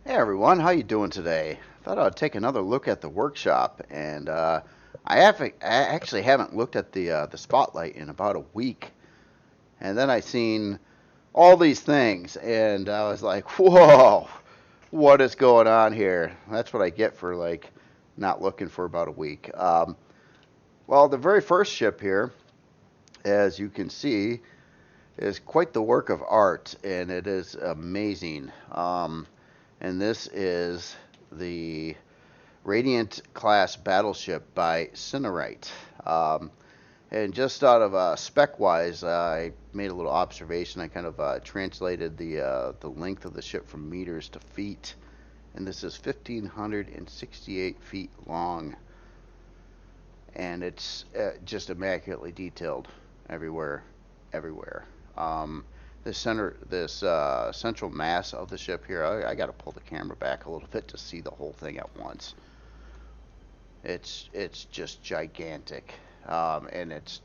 Hey everyone, how you doing today? Thought I'd take another look at the workshop, and I actually haven't looked at the spotlight in about a week, and then I seen all these things, and I was like, whoa, what is going on here? That's what I get for like not looking for about a week. Well, the very first ship here, as you can see, is quite the work of art, and it is amazing. And this is the Radiant Class Battleship by Cinerite. Um, and just out of spec wise, I made a little observation. I kind of translated the length of the ship from meters to feet, and this is 1,568 feet long, and it's just immaculately detailed everywhere, everywhere. Um, this central mass of the ship here, I got to pull the camera back a little bit to see the whole thing at once. It's just gigantic, and it's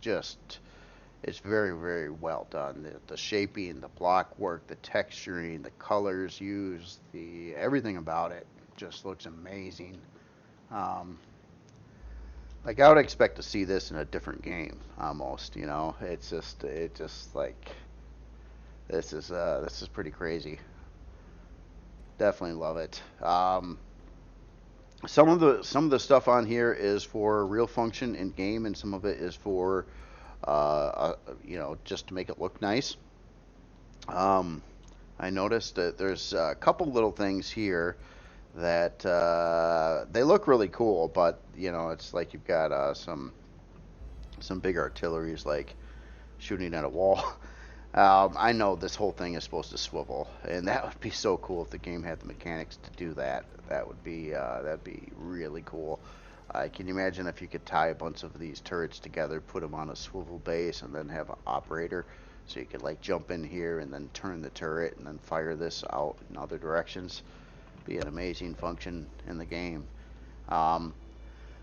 very very well done. The shaping, the block work, the texturing, the colors used, the everything about it just looks amazing. Um, like I would expect to see this in a different game almost. It just like this is pretty crazy. Definitely love it. Some of the stuff on here is for real function in game, and some of it is for just to make it look nice. Um, I noticed that there's a couple little things here that they look really cool, but it's like you've got some big artilleries like shooting at a wall. I know this whole thing is supposed to swivel, and that would be so cool if the game had the mechanics to do that. That'd be really cool. Can you imagine if you could tie a bunch of these turrets together, put them on a swivel base, and then have an operator, so you could like jump in here and then turn the turret and then fire this out in other directions? Be an amazing function in the game. Um,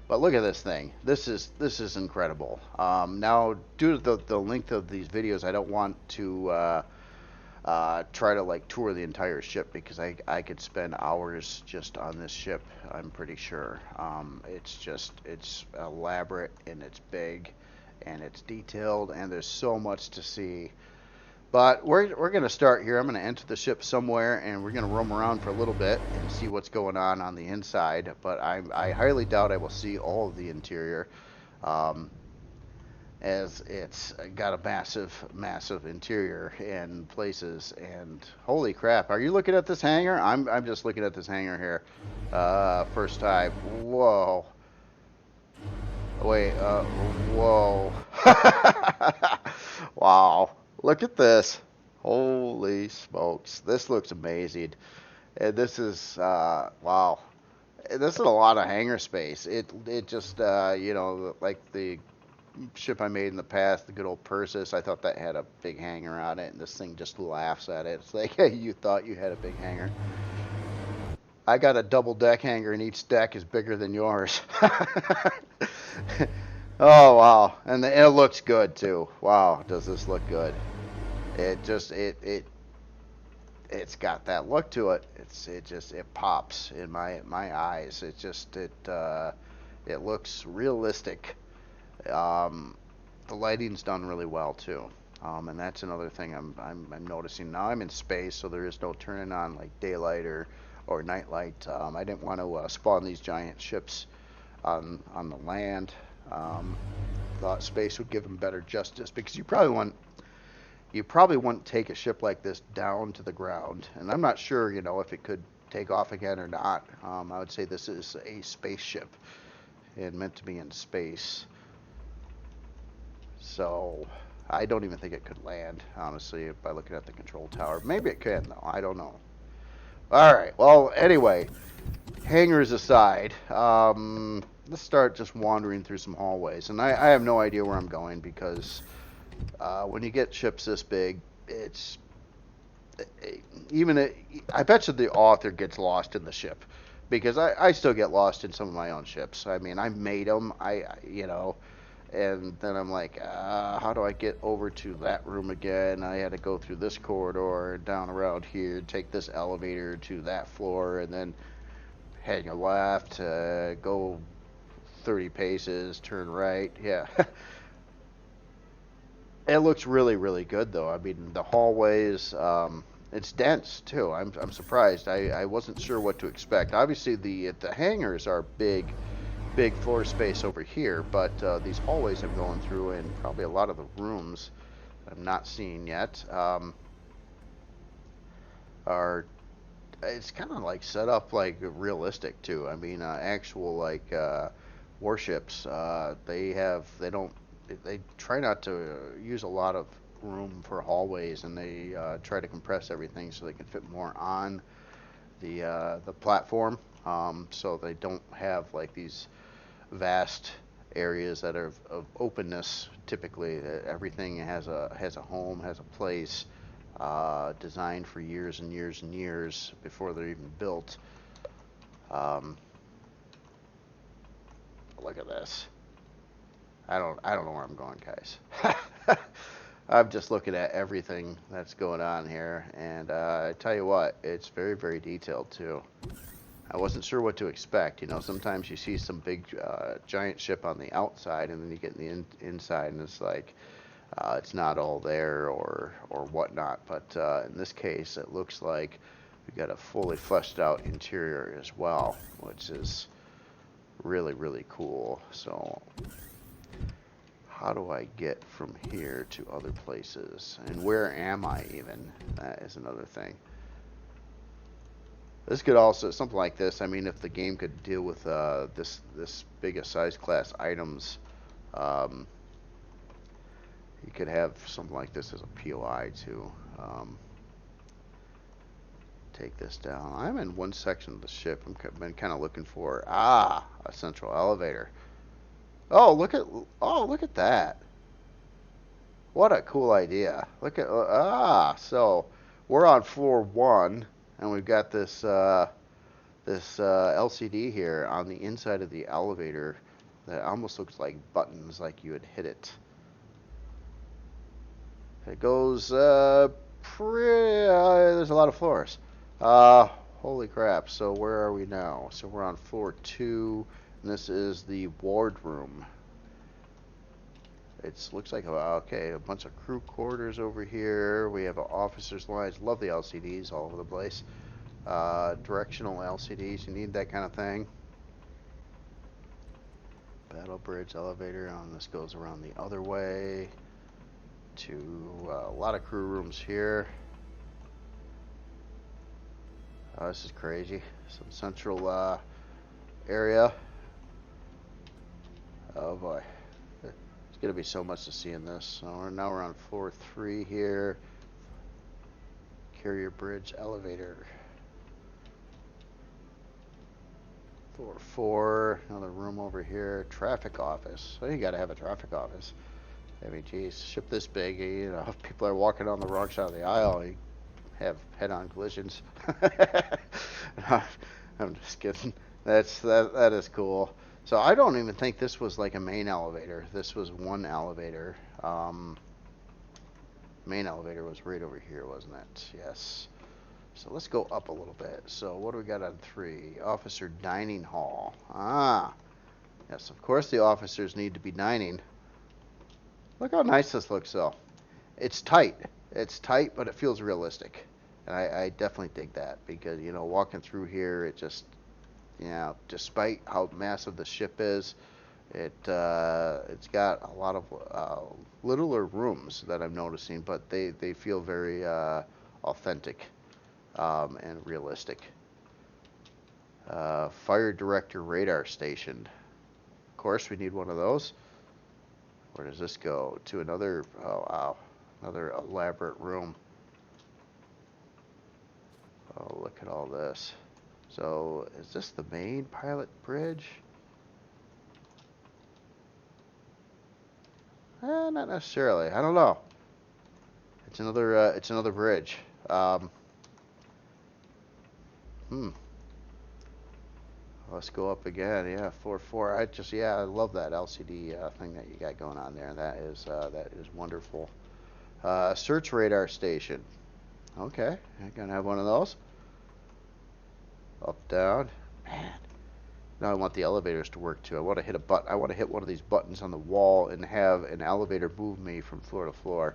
but look at this thing. This is incredible. Now, due to the length of these videos, I don't want to try to like tour the entire ship because I could spend hours just on this ship. I'm pretty sure. It's elaborate and it's big, and it's detailed, and there's so much to see. But we're going to start here. I'm going to enter the ship somewhere, and we're going to roam around for a little bit and see what's going on the inside. But I highly doubt I will see all of the interior, um, as it's got a massive, massive interior in places. And holy crap, are you looking at this hangar? I'm just looking at this hangar here. First time. Whoa. Wait. Whoa. Wow. Look at this. Holy smokes. This looks amazing. And this is wow. This is a lot of hangar space. It just like the ship I made in the past, the good old Persis. I thought that had a big hangar on it, and this thing just laughs at it. It's like, hey, you thought you had a big hangar. I got a double deck hangar, and each deck is bigger than yours. Oh wow, and it looks good too. Wow, does this look good? It's got that look to it. It pops in my eyes. It looks realistic. Um, the lighting's done really well too. And that's another thing I'm noticing now. I'm in space, so there is no turning on like daylight or night light. I didn't want to spawn these giant ships on the land. Um, Thought space would give them better justice because you probably wouldn't take a ship like this down to the ground. And I'm not sure, if it could take off again or not. I would say this is a spaceship and meant to be in space. So I don't even think it could land, honestly, by looking at the control tower. Maybe it can, though. I don't know. All right. Well, anyway, hangars aside, let's start just wandering through some hallways. And I have no idea where I'm going because when you get ships this big, it's even I bet you the author gets lost in the ship because I still get lost in some of my own ships. I mean, I made them. And then I'm like, how do I get over to that room again? I had to go through this corridor, down around here, take this elevator to that floor, and then hang a left, go 30 paces, turn right. Yeah. It looks really, really good, though. I mean, the hallways, it's dense, too. I'm surprised. I wasn't sure what to expect. Obviously, the hangars are big floor space over here, but these hallways I'm going through, and probably a lot of the rooms I'm not seeing yet, are, it's kind of like set up like realistic too. I mean, actual like warships, they try not to use a lot of room for hallways, and they try to compress everything so they can fit more on the platform. So they don't have like these vast areas that are of openness. Typically, everything has a home, has a place, designed for years and years and years before they're even built. Um, Look at this. I don't know where I'm going, guys. I'm just looking at everything that's going on here, and I tell you what, it's very, very detailed too. I wasn't sure what to expect. You know, sometimes you see some big giant ship on the outside, and then you get in the inside, and it's like it's not all there or whatnot. But in this case, it looks like we've got a fully fleshed out interior as well, which is really, really cool. So how do I get from here to other places? And where am I even? That is another thing. This could also, something like this, I mean, if the game could deal with this big a size class items, um, you could have something like this as a POI too. Take this down. I'm in one section of the ship. I've been kind of looking for, a central elevator. Oh, look at that. What a cool idea. Look at, so we're on floor 1, and we've got this LCD here on the inside of the elevator that almost looks like buttons, like you had hit it. It goes there's a lot of floors. Holy crap. So where are we now? So we're on floor 2, and this is the wardroom. It looks like, okay, a bunch of crew quarters over here. We have officers' lines. Love the LCDs all over the place. Directional LCDs, you need that kind of thing. Battle bridge elevator, and this goes around the other way to a lot of crew rooms here. This is crazy. Some central area. Oh boy. There's going to be so much to see in this. So now we're on floor 3 here. Carrier bridge elevator. Floor 4, another room over here. Traffic office. So you got to have a traffic office. I mean, geez, ship this big, you know, if people are walking on the wrong side of the aisle, you have head-on collisions. I'm just kidding. That is cool. So I don't even think this was like a main elevator. This was one elevator. Main elevator was right over here, wasn't it? Yes. So let's go up a little bit. So what do we got on 3? Officer dining hall. Yes, of course the officers need to be dining. Look how nice this looks, though. It's tight. It's tight, but it feels realistic. And I definitely dig that because, you know, walking through here, it just, you know, despite how massive the ship is, it's got a lot of littler rooms that I'm noticing, but they feel very authentic and realistic. Fire director radar station. Of course, we need one of those. Where does this go? To another, oh wow, another elaborate room. Oh, look at all this. So, is this the main pilot bridge? Not necessarily. I don't know. It's another bridge. Let's go up again. Yeah, floor 4. I love that LCD thing that you got going on there. That is wonderful. Search radar station. Okay, I'm gonna have one of those. Up, down. Man, now I want the elevators to work too. I want to hit a button. I want to hit one of these buttons on the wall and have an elevator move me from floor to floor.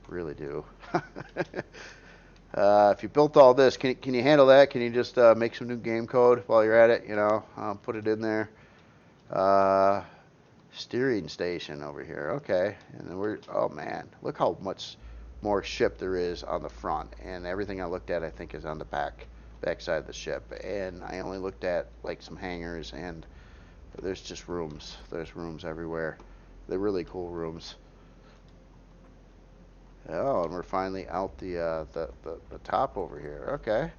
Really do. If you built all this, can you handle that? Can you just make some new game code while you're at it? You know, put it in there. Steering station over here. Okay, and then oh man, look how much more ship there is on the front, and everything I looked at I think is on the back side of the ship, and I only looked at like some hangars, and there's just rooms. There's rooms everywhere. They're really cool rooms. Oh, and we're finally out the top over here. Okay.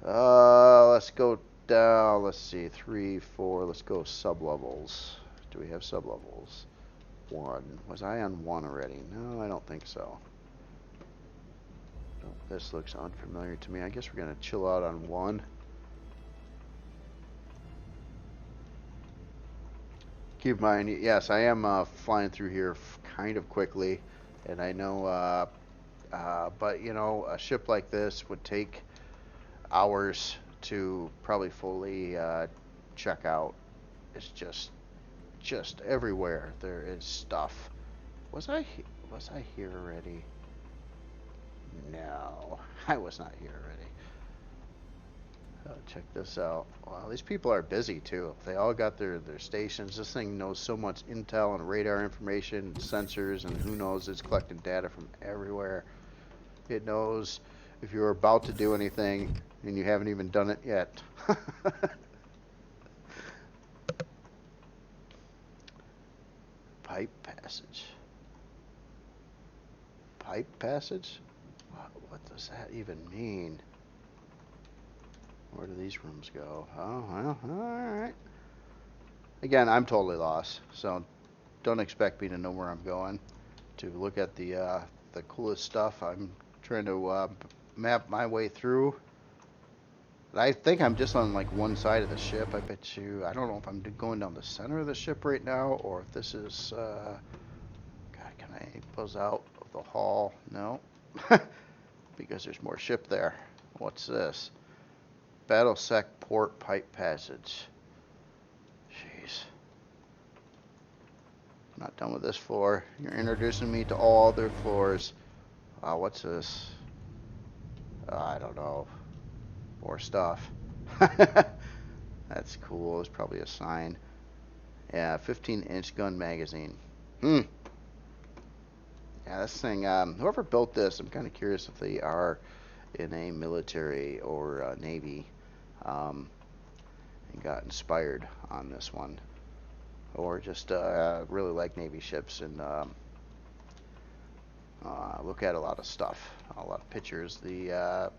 Let's go down. Let's see, 3, 4. Let's go sub-levels. Do we have sub-levels? 1. Was I on 1 already? No, I don't think so. Oh, this looks unfamiliar to me. I guess we're going to chill out on 1. Keep in mind, yes, I am flying through here kind of quickly, and I know, but you know, a ship like this would take hours to probably fully check out. It's just everywhere there is stuff. Was I here already? No, I was not here already. Check this out. Wow, these people are busy too. They all got their stations. This thing knows so much intel and radar information, and sensors, and who knows, it's collecting data from everywhere. It knows if you're about to do anything and you haven't even done it yet. Pipe passage. Pipe passage? What does that even mean? Where do these rooms go? Oh, well, alright. Again, I'm totally lost, so don't expect me to know where I'm going. To look at the coolest stuff, I'm trying to map my way through. I think I'm just on like one side of the ship. I bet you, I don't know if I'm going down the center of the ship right now, or if this is, God, can I buzz out of the hall? No. Because there's more ship there. What's this? Battlesec port pipe passage. Jeez. I'm not done with this floor. You're introducing me to all other floors. What's this? I don't know. More stuff. That's cool. It's probably a sign. Yeah, 15-inch gun magazine. Yeah, this thing, whoever built this, I'm kind of curious if they are in a military or Navy, and got inspired on this one, or just really like Navy ships and look at a lot of stuff, a lot of pictures. Yeah,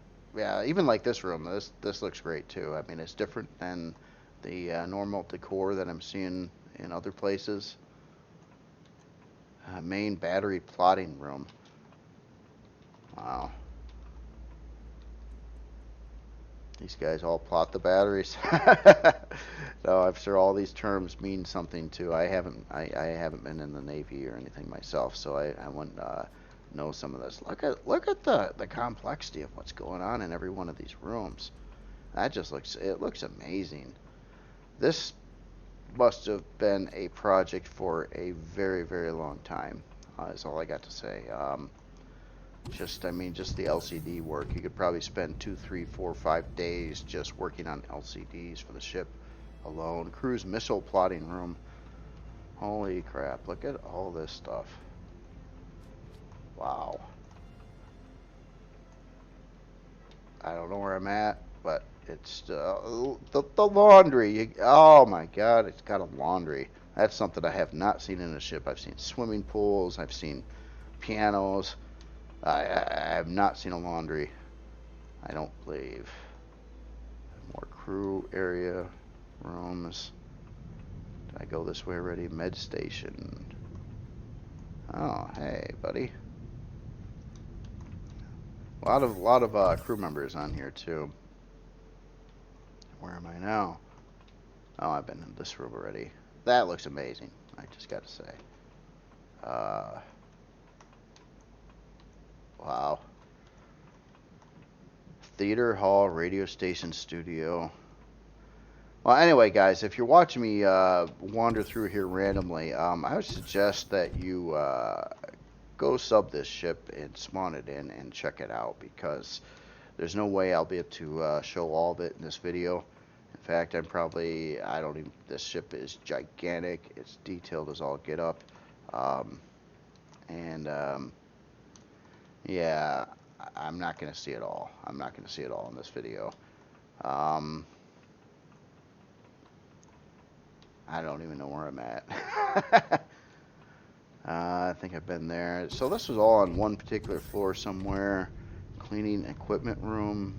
even like this room, this looks great too. I mean, it's different than the normal decor that I'm seeing in other places. Main battery plotting room. Wow. These guys all plot the batteries. So I'm sure all these terms mean something too. I haven't been in the Navy or anything myself, so I wouldn't know some of this. Look at the complexity of what's going on in every one of these rooms. That just looks amazing. This must have been a project for a very, very long time. Is all I got to say. Just the LCD work. You could probably spend 2, 3, 4, 5 days just working on LCDs for the ship alone. Cruise missile plotting room. Holy crap! Look at all this stuff. Wow. I don't know where I'm at, but it's the laundry. Oh my God! It's got a laundry. That's something I have not seen in a ship. I've seen swimming pools. I've seen pianos. I have not seen a laundry. I don't believe. More crew area rooms. Did I go this way already? Med station. Oh, hey, buddy. A lot of crew members on here too. Where am I now? Oh, I've been in this room already. That looks amazing, I just gotta say. Wow. Theater, hall, radio station, studio. Well, anyway, guys, if you're watching me wander through here randomly, I would suggest that you go sub this ship and spawn it in and check it out, because there's no way I'll be able to show all of it in this video. In fact, I don't even, this ship is gigantic. It's detailed as all get up. Yeah, I'm not going to see it all. I'm not going to see it all in this video. I don't even know where I'm at. I think I've been there. So this was all on one particular floor somewhere. Cleaning equipment room.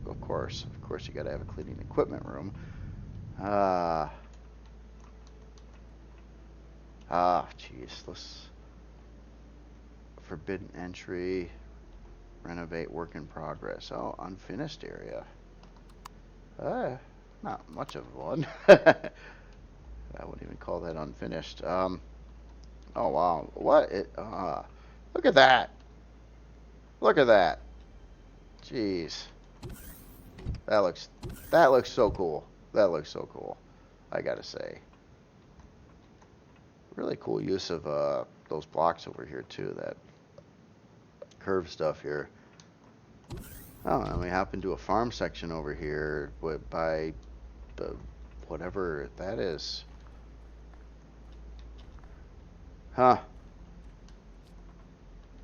Of course, you got to have a cleaning equipment room. Jeez. Let's forbidden entry. Renovate work in progress. Oh, unfinished area. Not much of one. I wouldn't even call that unfinished. Oh wow, what? Look at that! Look at that! Jeez, that looks so cool. That looks so cool. I gotta say, really cool use of those blocks over here too. That curved stuff here. Oh, and we happen to a farm section over here by the whatever that is. Huh.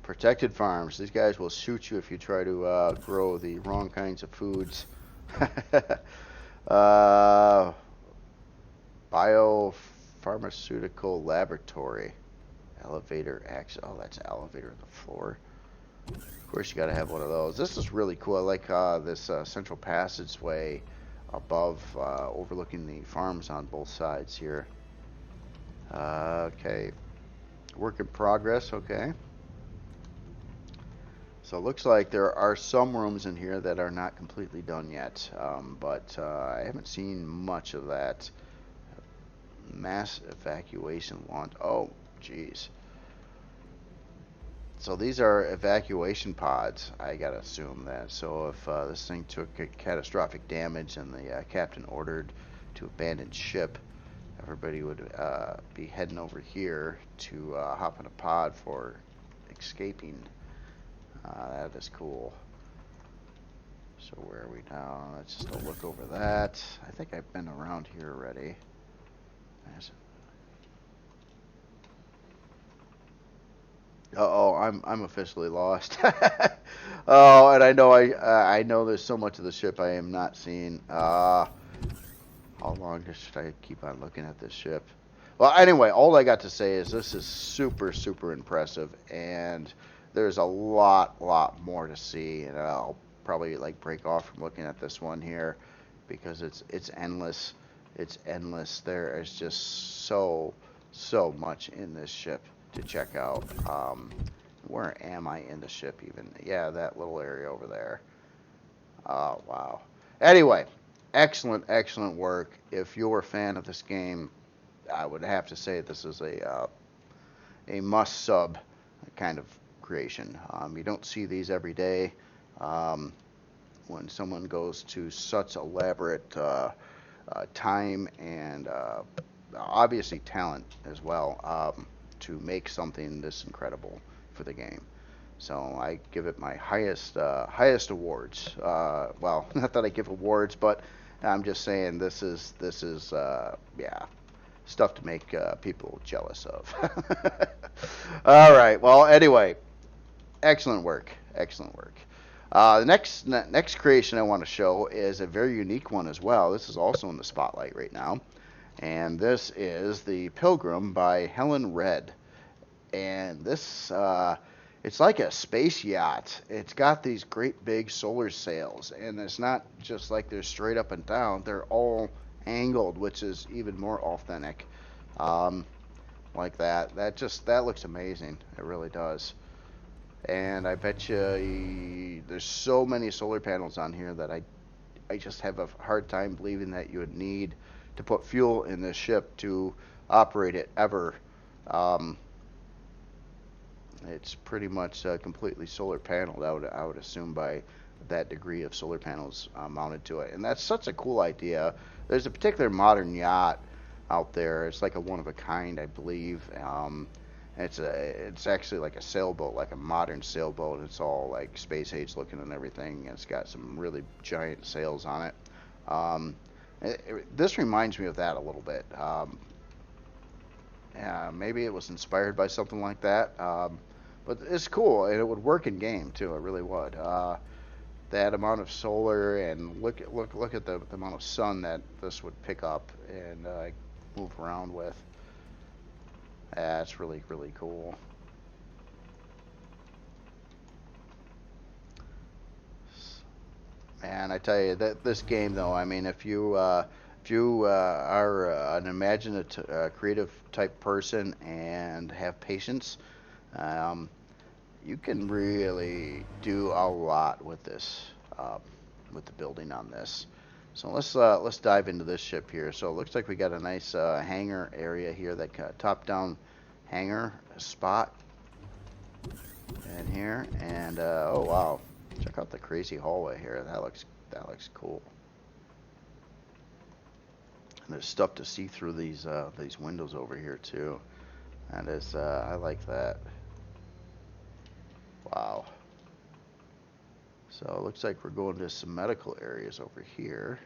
Protected farms. These guys will shoot you if you try to grow the wrong kinds of foods. Pharmaceutical laboratory. Elevator access. Oh, that's an elevator on the floor. Of course, you got to have one of those. This is really cool. I like this central passageway above, overlooking the farms on both sides here. Okay. Work in progress. Okay. So it looks like there are some rooms in here that are not completely done yet, but I haven't seen much of that. Mass evacuation launch. Oh, jeez. So these are evacuation pods, I gotta assume that. So if this thing took catastrophic damage and the captain ordered to abandon ship, everybody would be heading over here to hop in a pod for escaping. That is cool. So where are we now? Let's just look over that. I think I've been around here already. Uh-oh, I'm officially lost. Oh, and I know there's so much of the ship I am not seeing. How long should I keep on looking at this ship? Well, anyway, all I got to say is this is super, super impressive, and there's a lot more to see, and I'll probably like break off from looking at this one here because it's endless. It's endless. There is just so much in this ship to check out. Where am I in the ship even? Yeah, that little area over there. Oh, wow. Anyway, excellent work. If you're a fan of this game, I would have to say this is a must sub kind of creation. You don't see these every day. When someone goes to such elaborate time and obviously talent as well to make something this incredible for the game. So I give it my highest awards. Well, not that I give awards, but I'm just saying this is yeah, stuff to make people jealous of. All right. Well, anyway, excellent work. The next creation I want to show is a very unique one as well. This is also in the spotlight right now, and this is the Pilgrim by Helen Red. And this it's like a space yacht. It's got these great big solar sails, and it's not just like they're straight up and down. They're all angled, which is even more authentic. Like that. That looks amazing. It really does. And I bet you there's so many solar panels on here that I just have a hard time believing that you would need to put fuel in this ship to operate it ever. Um, it's pretty much completely solar paneled, I would assume, by that degree of solar panels mounted to it. And that's such a cool idea. There's a particular modern yacht out there. It's like a one of a kind, I believe. It's actually like a sailboat, like a modern sailboat. It's all like space age looking and everything. It's got some really giant sails on it. This reminds me of that a little bit. Yeah, maybe it was inspired by something like that. But it's cool, and it would work in game too. It really would. That amount of solar, and look at the amount of sun that this would pick up and move around with. That's really cool. And I tell you that this game, though, I mean, if you are an imaginative, creative type person and have patience, um, you can really do a lot with this, with the building on this. So let's dive into this ship here. So it looks like we got a nice hangar area here, that top-down hangar spot in here, and oh wow, check out the crazy hallway here. That looks cool. And there's stuff to see through these windows over here too. That is I like that. Wow. So it looks like we're going to some medical areas over here.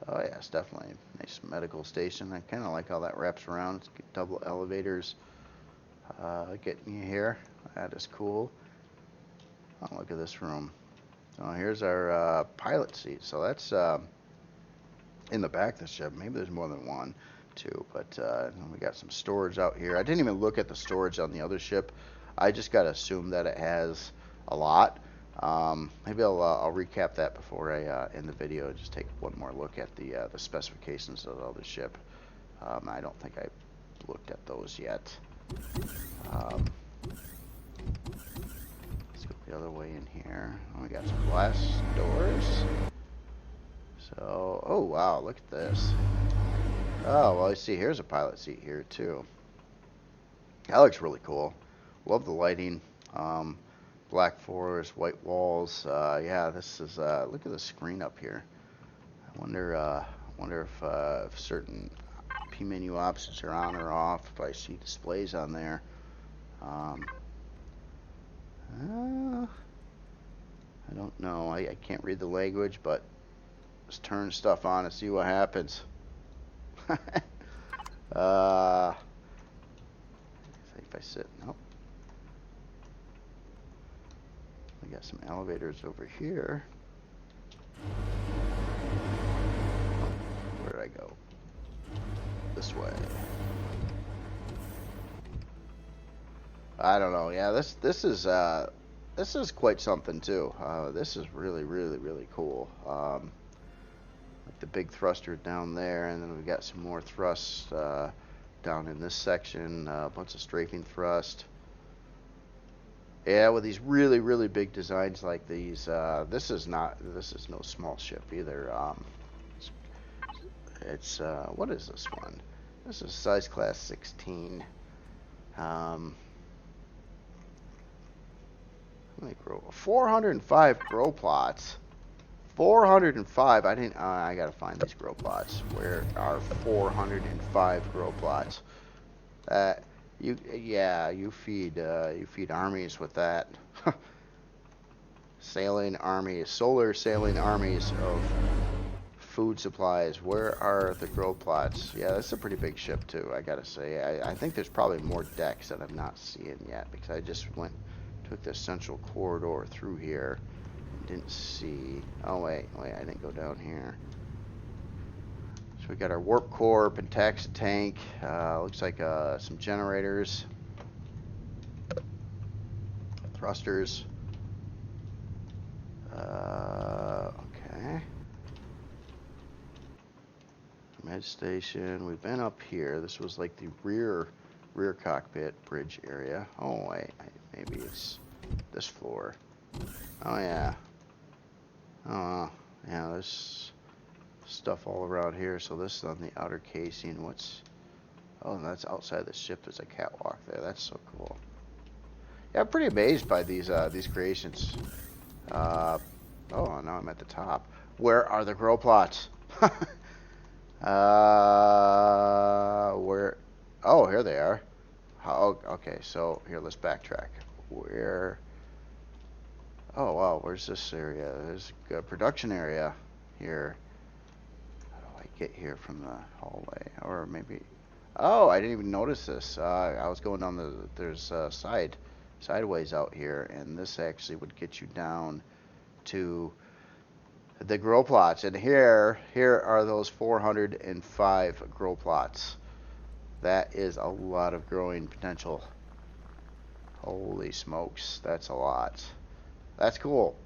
Oh yeah, it's definitely a nice medical station. I kind of like how that wraps around. It's double elevators getting you here. That is cool. Oh, look at this room. Oh, here's our pilot seat. So that's in the back of the ship. Maybe there's more than one, too. But we got some storage out here. I didn't even look at the storage on the other ship. I just got to assume that it has a lot. Maybe I'll recap that before I end the video. Just take one more look at the specifications of the other ship. I don't think I looked at those yet. Let's go the other way in here. Oh, we got some glass doors. So, oh wow, look at this. Oh, well, I see here's a pilot seat here too. That looks really cool. Love the lighting. Black forest, white walls. Yeah, this is. Look at the screen up here. I wonder if certain P menu options are on or off. If I see displays on there. I don't know. I can't read the language, but just turn stuff on and see what happens. If I sit, nope. We got some elevators over here. Where did I go? This way. I don't know. Yeah, this is quite something too. This is really cool. Like the big thruster down there, and then we got some more thrust down in this section. A bunch of strafing thrust. Yeah, with these really big designs like these, this is no small ship either. It's what is this one? This is size class 16. How many grow? 405 grow plots. 405. I didn't. I gotta find these grow plots. Where are 405 grow plots? You feed armies with that. Sailing armies, solar sailing armies of food supplies. Where are the grow plots? Yeah, that's a pretty big ship too, I gotta say. I think there's probably more decks that I'm not seeing yet, because I just took the central corridor through here. Didn't see. Oh wait, I didn't go down here. So we got our warp core, Pentax tank. Looks like some generators, thrusters. Okay. Med station. We've been up here. This was like the rear cockpit bridge area. Oh wait, maybe it's this floor. Oh yeah. Oh yeah. There's stuff all around here. So this is on the outer casing. What's... Oh, and that's outside the ship. There's a catwalk there. That's so cool. Yeah, I'm pretty amazed by these creations. Oh, now I'm at the top. Where are the grow plots? Where? Oh, here they are. How? Okay, so here, let's backtrack. Where? Oh, wow, where's this area? There's a production area here. How do I get here from the hallway? Or maybe... Oh, I didn't even notice this. I was going down the... There's sideways out here, and this actually would get you down to the grow plots. And here are those 405 grow plots. That is a lot of growing potential. Holy smokes, that's a lot. That's cool.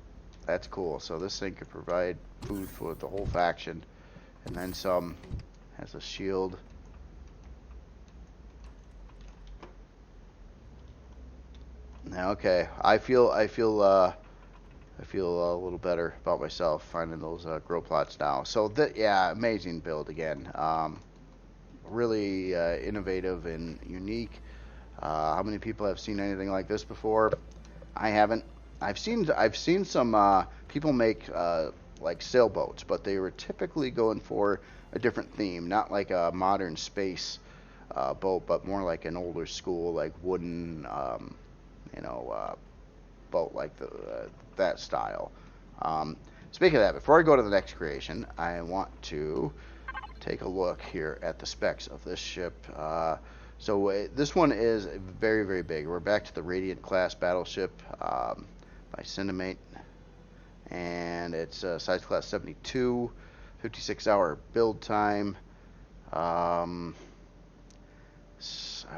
That's cool. So this thing could provide food for the whole faction, and then some. Has a shield. Now, okay, I feel a little better about myself finding those grow plots now. So yeah, amazing build again. Really innovative and unique. How many people have seen anything like this before? I haven't. I've seen some people make like sailboats, but they were typically going for a different theme, not like a modern space boat, but more like an older school, like wooden, boat, like that style. Speaking of that, before I go to the next creation, I want to take a look here at the specs of this ship. So this one is very, very big. We're back to the Radiant Class Battleship by Cinerite, and it's size class 72, 56-hour build time. I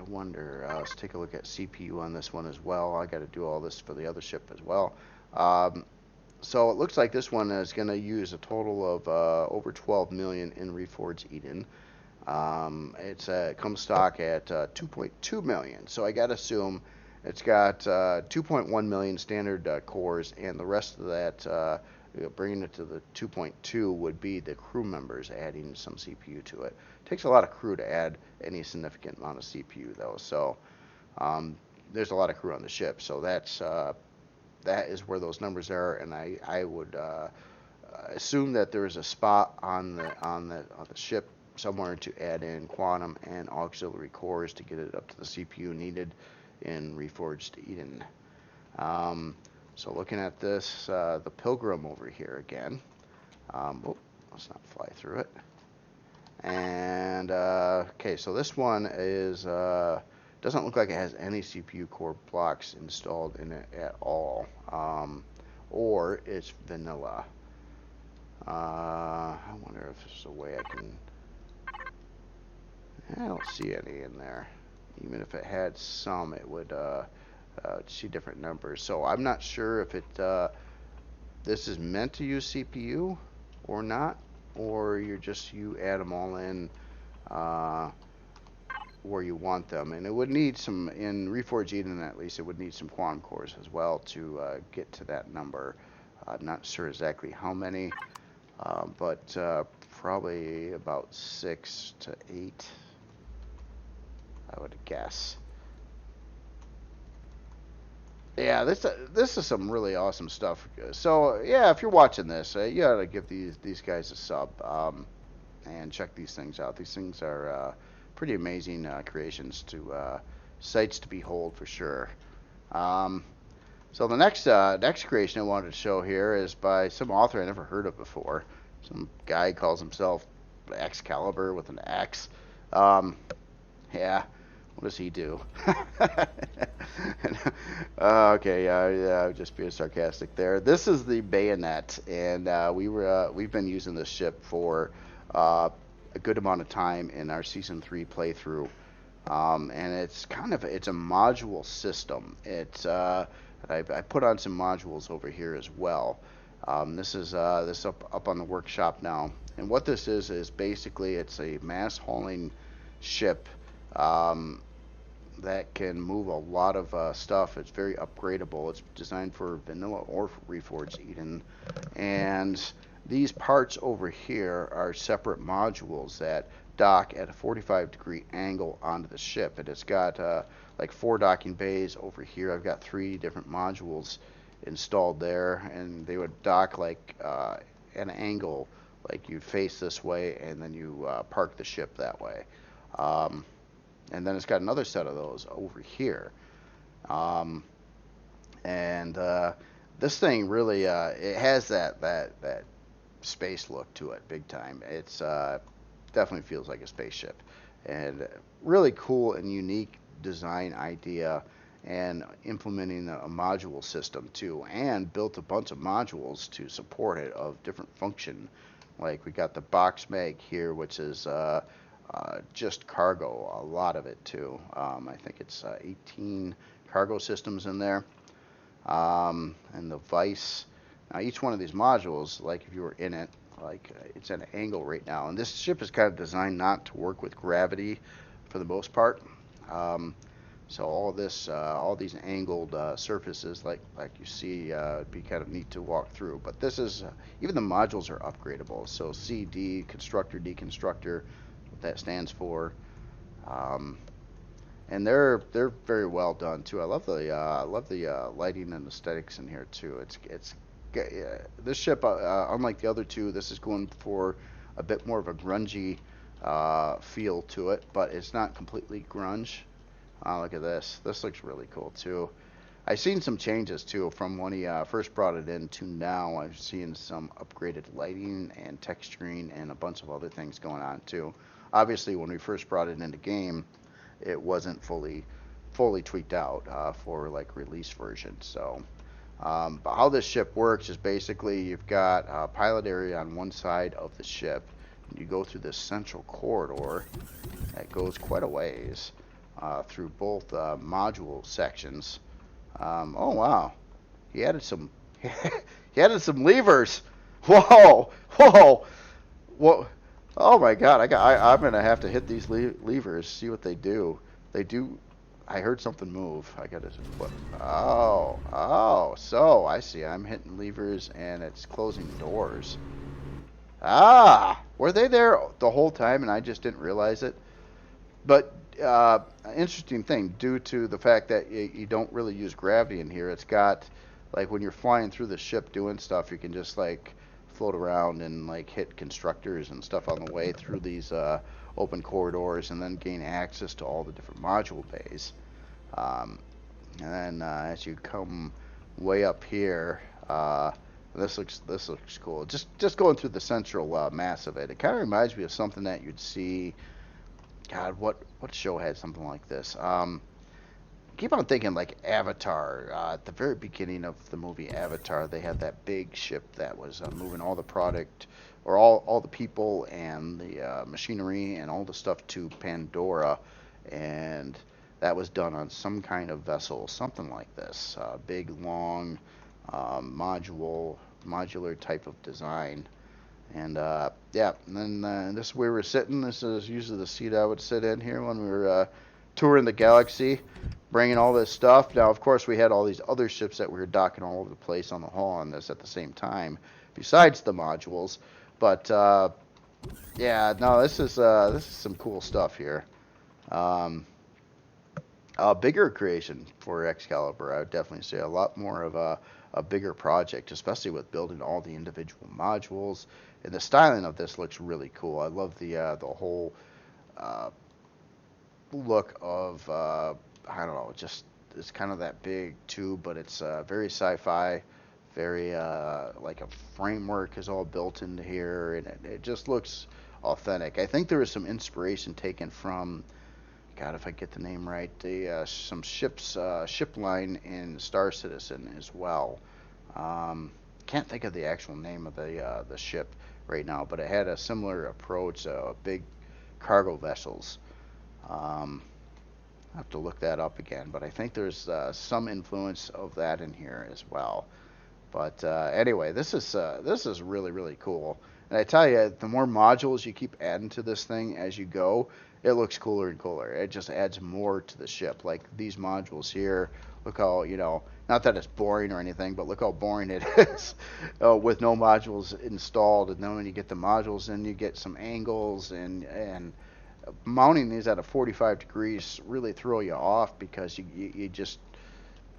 wonder, let's take a look at CPU on this one as well. I got to do all this for the other ship as well. So it looks like this one is going to use a total of over 12 million in Reforged Eden. It comes stock at 2.2 million. So I got to assume it's got 2.1 million standard cores, and the rest of that, bringing it to the 2.2, would be the crew members adding some CPU to it. It takes a lot of crew to add any significant amount of CPU, though. So there's a lot of crew on the ship. So that is where those numbers are, and I would assume that there is a spot on the ship somewhere to add in quantum and auxiliary cores to get it up to the CPU needed in Reforged Eden. So looking at this, the Pilgrim over here again. Let's not fly through it. And okay, so this one is doesn't look like it has any CPU core blocks installed in it at all, or it's vanilla. I wonder if there's a way I can... I don't see any in there. Even if it had some, it would see different numbers. So I'm not sure if this is meant to use CPU or not, or you add them all in where you want them. And it would need some, in Reforged Eden at least, it would need some quantum cores as well to get to that number. I'm not sure exactly how many, but probably about 6 to 8, I would guess. Yeah, this is some really awesome stuff. So yeah, if you're watching this, you gotta give these guys a sub and check these things out. These things are pretty amazing creations sights to behold for sure. So the next creation I wanted to show here is by some author I never heard of before. Some guy calls himself Excalibur with an X. Yeah. What does he do? Okay, yeah, just being sarcastic there. This is the Bayonet, and we've been using this ship for a good amount of time in our season 3 playthrough, and it's a module system. I put on some modules over here as well. This is up on the workshop now, and what this is basically it's a mass hauling ship. That can move a lot of stuff. It's very upgradable. It's designed for vanilla or for Reforged Eden, and these parts over here are separate modules that dock at a 45-degree angle onto the ship. And it's got like 4 docking bays over here. I've got 3 different modules installed there, and they would dock like an angle, like you'd face this way, and then you park the ship that way. And then it's got another set of those over here. And this thing really it has that space look to it, big time. It's definitely feels like a spaceship, and really cool and unique design idea, and implementing a module system too, and built a bunch of modules to support it of different function. Like we got the box mag here, which is just cargo, a lot of it too. I think it's 18 cargo systems in there. And the vice. Now each one of these modules, like if you were in it, like it's at an angle right now. And this ship is kind of designed not to work with gravity for the most part. So all this, all these angled surfaces, like you see, it'd be kind of neat to walk through. But this is, even the modules are upgradable. So CD, constructor, deconstructor, what that stands for. And they're very well done too. I love the lighting and aesthetics in here too. It's this ship, unlike the other two, this is going for a bit more of a grungy feel to it, but it's not completely grunge. Look at this. This looks really cool too. I've seen some changes too from when he first brought it in to now. I've seen some upgraded lighting and texturing and a bunch of other things going on too. Obviously, when we first brought it into game, it wasn't fully tweaked out for like release version. So, but how this ship works is basically you've got a pilot area on one side of the ship. And you go through this central corridor that goes quite a ways through both module sections. Oh wow, he added some he added some levers. Whoa, whoa, whoa. Oh my God! I'm gonna have to hit these levers, see what they do. They do. I heard something move. I gotta. What? Oh. So I see. I'm hitting levers, and it's closing doors. Ah, were they there the whole time, and I just didn't realize it? But interesting thing, due to the fact that you don't really use gravity in here, it's got like when you're flying through the ship doing stuff, you can just like float around and like hit constructors and stuff on the way through these open corridors, and then gain access to all the different module bays. And then as you come way up here, this looks cool. Just going through the central mass of it. It kind of reminds me of something that you'd see. God, what show had something like this? Keep on thinking like Avatar. At the very beginning of the movie Avatar, they had that big ship that was moving all the product, or all the people and the machinery and all the stuff to Pandora, and that was done on some kind of vessel, something like this, big, long, modular type of design. And yeah, and then this is where we're sitting. This is usually the seat I would sit in here when we were touring the galaxy, bringing all this stuff. Now, of course, we had all these other ships that we were docking all over the place on the hull on this at the same time, besides the modules. But yeah, no, this is some cool stuff here. A bigger creation for Excalibur, I would definitely say. A lot more of a bigger project, especially with building all the individual modules. And the styling of this looks really cool. I love the whole look of I don't know, just it's kind of that big tube, but it's very sci-fi, very like a framework is all built into here, and it just looks authentic. I think there was some inspiration taken from, God, if I get the name right, the some ship line in Star Citizen as well. Can't think of the actual name of the ship right now, but it had a similar approach, big cargo vessels. I have to look that up again, but I think there's some influence of that in here as well. But anyway, this is really, really cool. And I tell you, the more modules you keep adding to this thing as you go, it looks cooler and cooler. It just adds more to the ship. Like these modules here, look how, not that it's boring or anything, but look how boring it is with no modules installed. And then when you get the modules in, you get some angles, and mounting these at a 45 degrees really throw you off, because you just,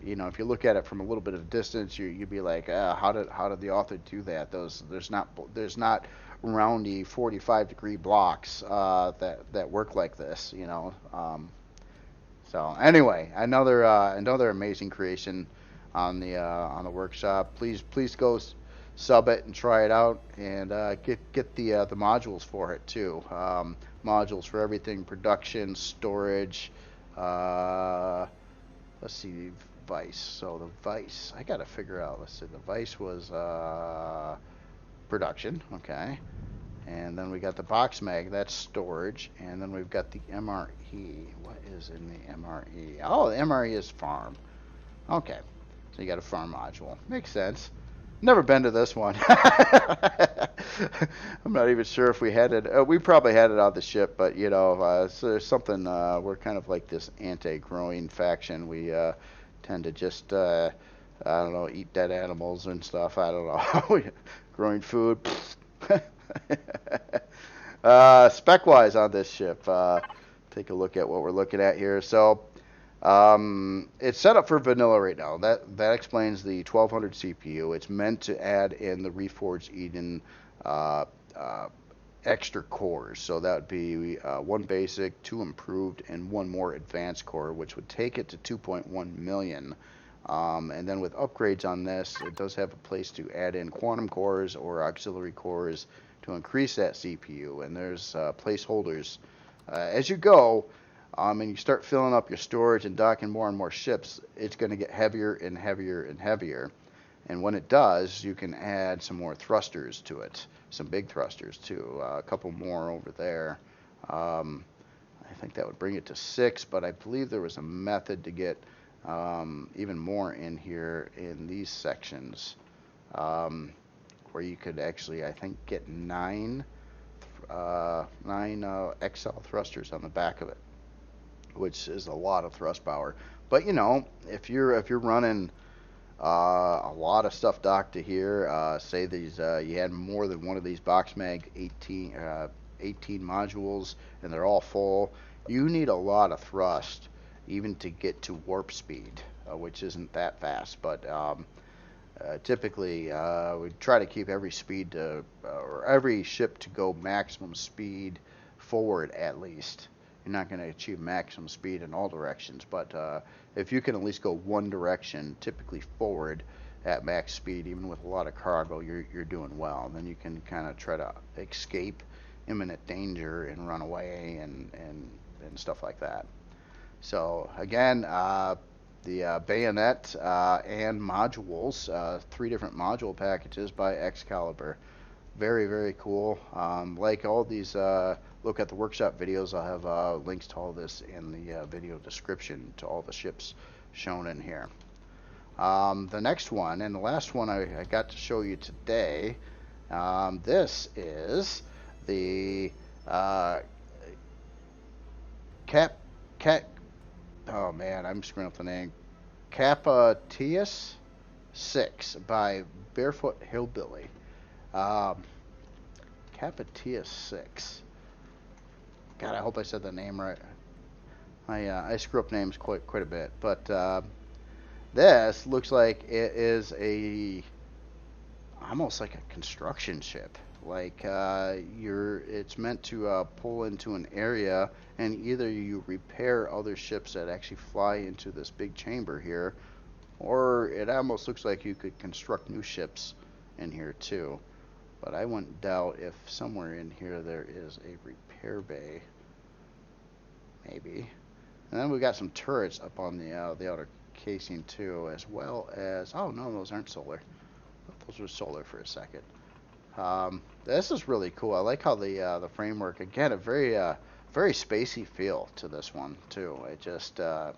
if you look at it from a little bit of distance, you'd be like, how did the author do that? There's not roundy 45-degree blocks that work like this. So anyway, another amazing creation on the workshop. Please go sub it and try it out, and get the modules for it too. Modules for everything: production, storage. Let's see, Vice. So the Vice, I gotta figure out. Let's see, the Vice was production, okay. And then we got the box mag, that's storage. And then we've got the MRE. What is in the MRE? Oh, the MRE is farm. Okay, so you got a farm module. Makes sense. Never been to this one. I'm not even sure if we had it. We probably had it on the ship, but so there's something. We're kind of like this anti-growing faction. We tend to just, I don't know, eat dead animals and stuff. I don't know. Growing food. Spec-wise on this ship, take a look at what we're looking at here. So it's set up for vanilla right now. That explains the 1200 CPU. It's meant to add in the Reforged Eden extra cores. So that would be one basic, two improved, and one more advanced core, which would take it to 2.1 million. And then with upgrades on this, it does have a place to add in quantum cores or auxiliary cores to increase that CPU. And there's placeholders as you go. And you start filling up your storage and docking more and more ships, it's going to get heavier and heavier and heavier. And when it does, you can add some more thrusters to it, some big thrusters too, a couple more over there. I think that would bring it to 6, but I believe there was a method to get even more in here in these sections, where you could actually, I think, get 9 XL thrusters on the back of it, which is a lot of thrust power. But if you're running a lot of stuff docked to here, say these you had more than one of these box mag 18 modules, and they're all full, you need a lot of thrust even to get to warp speed, which isn't that fast. But typically we try to keep every speed or every ship to go maximum speed forward at least. You're not going to achieve maximum speed in all directions, but if you can at least go one direction, typically forward at max speed, even with a lot of cargo, you're doing well. And then you can kind of try to escape imminent danger and run away and stuff like that. So again, the bayonet and modules, 3 different module packages by Excalibur. Very, very cool. Like all these look at the workshop videos, I'll have links to all this in the video description to all the ships shown in here. The next one, and the last one I got to show you today, this is the oh man, I'm screwing up the name. Capatius 6 by Barefoot Hillbilly. Capatius 6. God, I hope I said the name right. I screw up names quite a bit, but this looks like it is almost like a construction ship. Like it's meant to pull into an area, and either you repair other ships that actually fly into this big chamber here, or it almost looks like you could construct new ships in here too. But I wouldn't doubt if somewhere in here there is a repair bay, maybe. And then we got some turrets up on the outer casing too, as well as, oh no, those aren't solar. Those were solar for a second. This is really cool. I like how the framework, again, a very spacey feel to this one too. It just that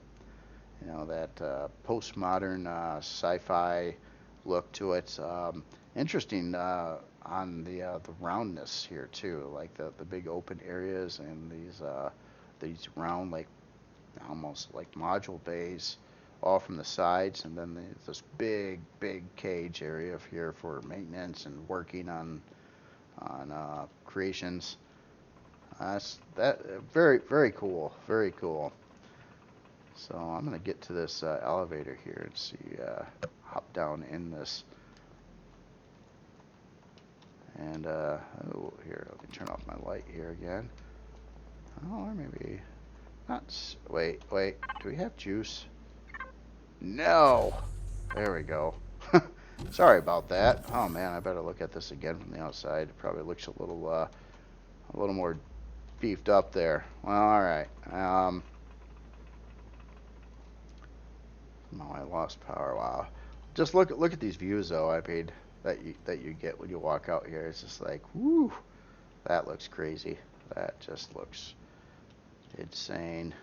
postmodern sci-fi look to it. Interesting on the roundness here too, like the big open areas and these these round, like almost like module bays, all from the sides, and then this big cage area here for maintenance and working on creations. That very cool, very cool. So I'm gonna get to this elevator here and see, hop down in this. And oh, here, let me turn off my light here again. Oh, or maybe not. Wait, do we have juice? No. There we go. Sorry about that. Oh man, I better look at this again from the outside. It probably looks a little more beefed up there. Well, all right. Oh, I lost power. Wow. Just look at these views though. I mean, that you get when you walk out here. It's just like, whoo, that looks crazy. That just looks insane.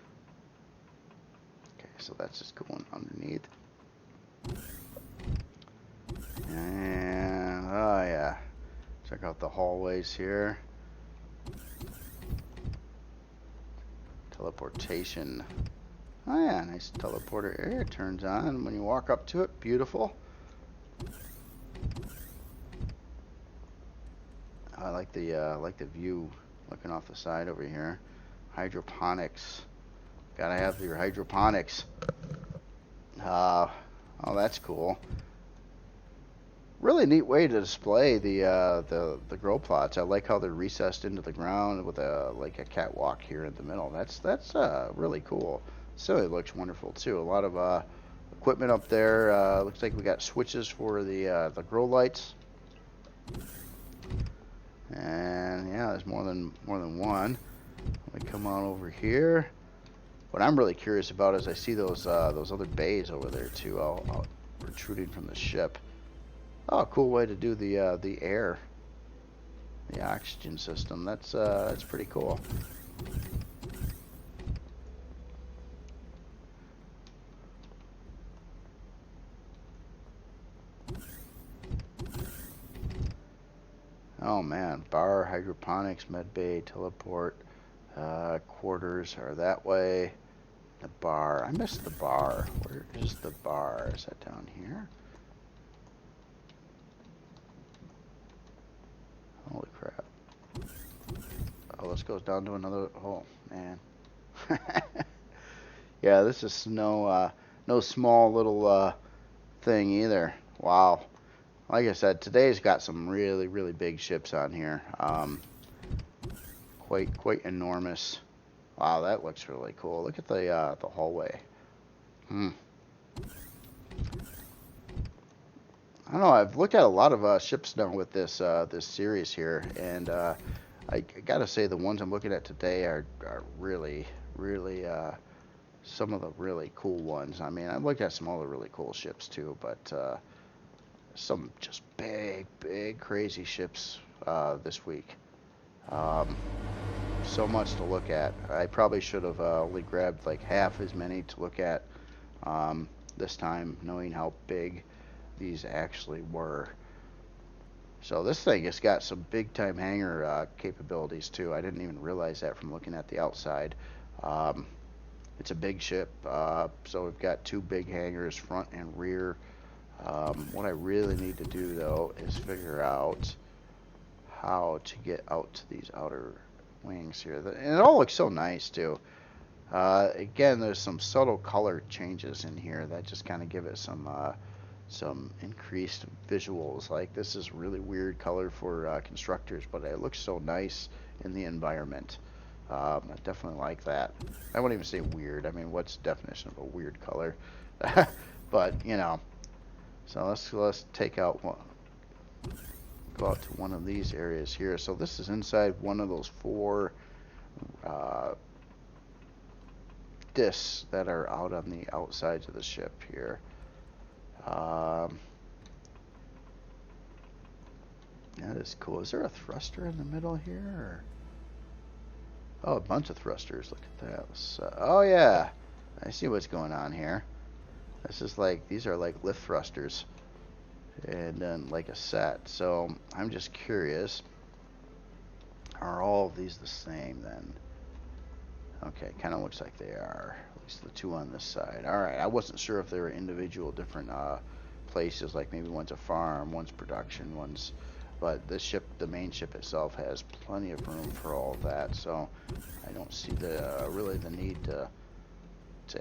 Okay, so that's just going underneath. And oh yeah, check out the hallways here. Teleportation. Oh yeah, nice teleporter area. Turns on when you walk up to it. Beautiful. I like the view looking off the side over here. Hydroponics. Gotta have your hydroponics. Oh, that's cool. Really neat way to display the grow plots. I like how they're recessed into the ground with like a catwalk here in the middle. That's really cool. So it looks wonderful too. A lot of equipment up there. Looks like we got switches for the grow lights. And yeah, there's more than one. Let me come on over here. What I'm really curious about is I see those other bays over there too, out protruding from the ship. Oh, cool way to do the air, the oxygen system. That's pretty cool. Oh man, bar, hydroponics, medbay, teleport, quarters are that way. The bar, I missed the bar. Where is the bar? Is that down here? Holy crap. Oh, this goes down to another, oh man. Yeah, this is no small little thing either. Wow. Like I said, today's got some really big ships on here. Quite enormous. Wow, that looks really cool. Look at the hallway. I don't know. I've looked at a lot of ships now with this series here, and I gotta say the ones I'm looking at today are really some of the really cool ones. I mean, I've looked at some other really cool ships too, but some just big crazy ships this week. So much to look at. I probably should have only grabbed like half as many to look at this time, knowing how big these actually were. So this thing has got some big time hangar capabilities too. I didn't even realize that from looking at the outside. It's a big ship, so we've got two big hangars, front and rear. What I really need to do though is figure out how to get out to these outer wings here. And it all looks so nice too. Again, there's some subtle color changes in here that just kind of give it some increased visuals. Like this is really weird color for constructors, but it looks so nice in the environment. I definitely like that. I wouldn't even say weird. I mean, what's the definition of a weird color? But you know. So let's take out one. Go out to one of these areas here. So this is inside one of those four discs that are out on the outsides of the ship here. That is cool. Is there a thruster in the middle here? Or? Oh, a bunch of thrusters. Look at that. Oh yeah, I see what's going on here. This is like, these are like lift thrusters, and then like a set. So I'm just curious, are all of these the same then? Okay, kind of looks like they are. At least the two on this side. Alright, I wasn't sure if they were individual different places, like maybe one's a farm, one's production, one's... But this ship, the main ship itself, has plenty of room for all of that, so I don't see the really the need to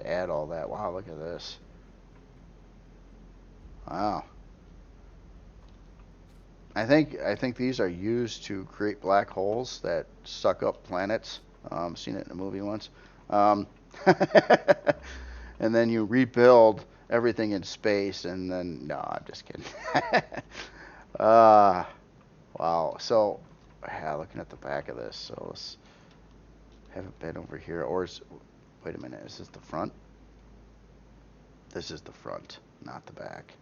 add all that. Wow, look at this. Wow. I think these are used to create black holes that suck up planets. Seen it in a movie once. Um, and then you rebuild everything in space, and then no, I'm just kidding. Wow. So, yeah, looking at the back of this. So let's have it been over here, or wait a minute, is this the front? This is the front, not the back.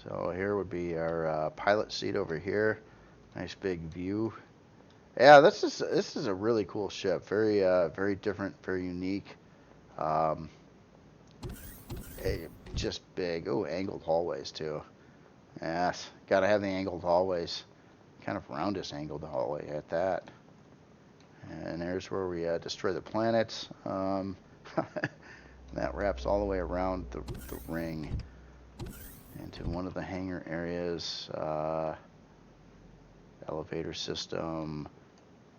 So here would be our pilot seat over here. Nice big view. Yeah, this is a really cool ship. Very very different, very unique. Um, just big. Oh, angled hallways too. Yes, gotta have the angled hallways. Kind of roundest angled hallway at that. And there's where we destroy the planets. That wraps all the way around the ring into one of the hangar areas. Elevator system.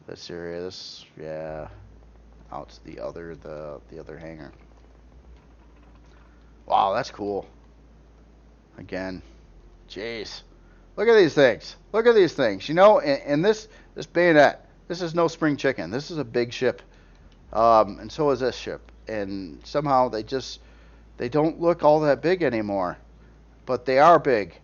This area. This, yeah, out to the other hangar. Wow, that's cool. Again, jeez, look at these things. Look at these things. You know, and this bayonet. This is no spring chicken. This is a big ship, and so is this ship. And somehow they don't look all that big anymore, but they are big.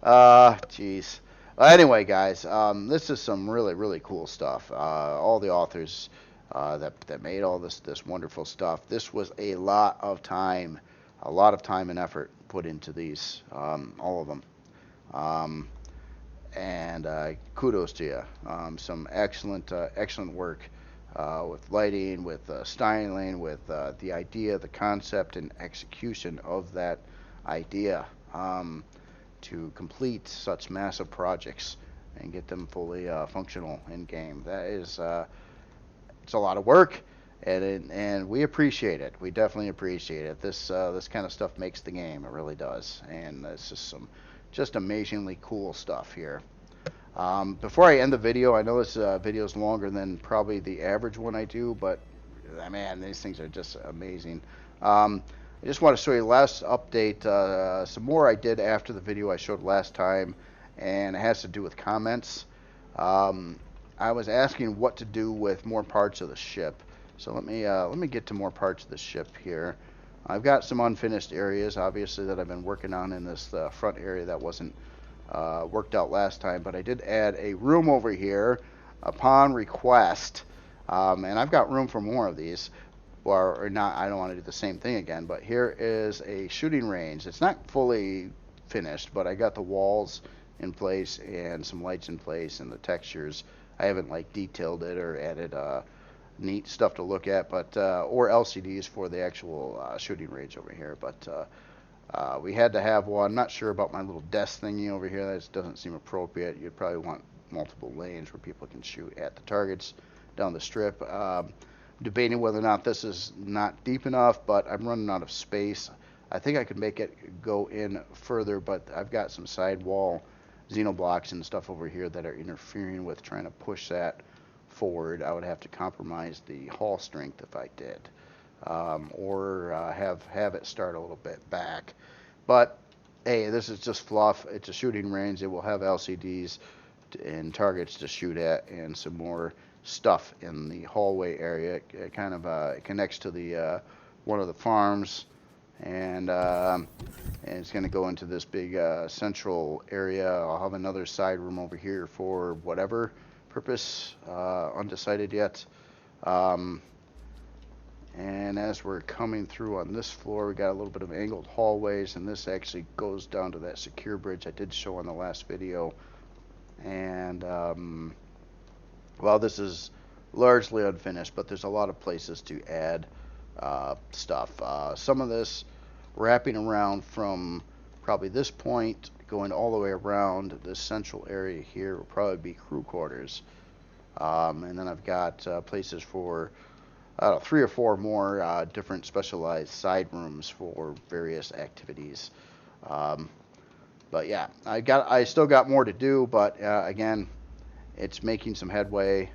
Jeez. Anyway, guys, this is some really, really cool stuff. All the authors that made all this wonderful stuff. This was a lot of time and effort put into these, all of them. And kudos to you. Some excellent work with lighting, with styling, with the idea, the concept, and execution of that idea. To complete such massive projects and get them fully functional in game. That is, it's a lot of work, and we appreciate it. We definitely appreciate it. This kind of stuff makes the game. It really does, and it's just some amazingly cool stuff here. Before I end the video, I know this video is longer than probably the average one I do, but man, these things are just amazing. I just want to show you the last update, some more I did after the video I showed last time, and it has to do with comments. I was asking what to do with more parts of the ship. So let me get to more parts of the ship here. I've got some unfinished areas, obviously, that I've been working on in this front area that wasn't worked out last time, but I did add a room over here upon request, and I've got room for more of these. Or not, I don't want to do the same thing again, but here is a shooting range. It's not fully finished, but I got the walls in place and some lights in place and the textures. I haven't like detailed it or added neat stuff to look at, but or LCDs for the actual shooting range over here. But we had to have one. I'm not sure about my little desk thingy over here. That doesn't seem appropriate. You'd probably want multiple lanes where people can shoot at the targets down the strip. Debating whether or not this is not deep enough, but I'm running out of space. I think I could make it go in further, but I've got some sidewall xenoblocks and stuff over here that are interfering with trying to push that forward. I would have to compromise the hull strength if I did, or have it start a little bit back. But hey, this is just fluff. It's a shooting range. It will have LCDs and targets to shoot at, and some more stuff in the hallway area. It kind of it connects to the one of the farms, and it's going to go into this big central area. I'll have another side room over here for whatever purpose, undecided yet. And as we're coming through on this floor, we got a little bit of angled hallways, and this actually goes down to that secure bridge I did show on the last video. And well, this is largely unfinished, but there's a lot of places to add stuff. Some of this wrapping around from probably this point, going all the way around this central area here will probably be crew quarters. And then I've got places for 3 or 4 more different specialized side rooms for various activities. Um, but yeah, I still got more to do, but again, it's making some headway.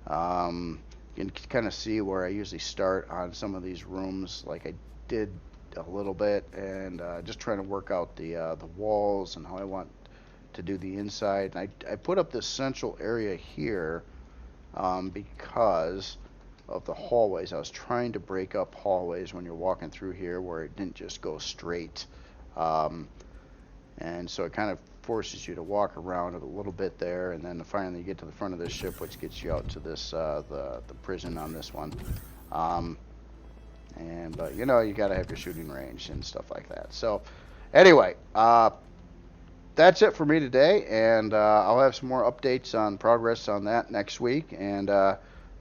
You can kind of see where I usually start on some of these rooms, like I did a little bit, and just trying to work out the walls and how I want to do the inside. And I put up this central area here because of the hallways. I was trying to break up hallways when you're walking through here where it didn't just go straight. Um, and so it kind of forces you to walk around a little bit there, and then finally you get to the front of this ship, which gets you out to this the prison on this one. Um, but you know, you got to have your shooting range and stuff like that. So anyway, that's it for me today, and I'll have some more updates on progress on that next week. And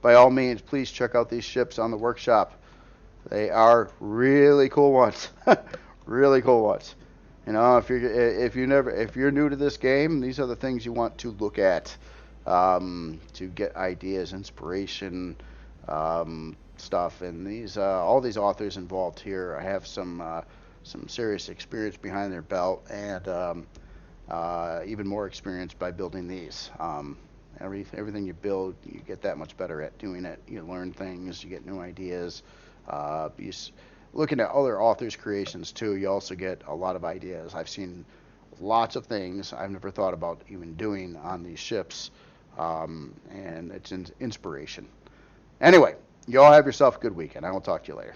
by all means, please check out these ships on the workshop. They are really cool ones, really cool ones. You know, if you're new to this game, these are the things you want to look at to get ideas, inspiration, stuff. And these all these authors involved here, I have some serious experience behind their belt, and even more experience by building these. Everything you build, you get that much better at doing it. You learn things, you get new ideas. Looking at other authors' creations too, you also get a lot of ideas. I've seen lots of things I've never thought about even doing on these ships, and it's inspiration. Anyway, you all have yourself a good weekend. I will talk to you later.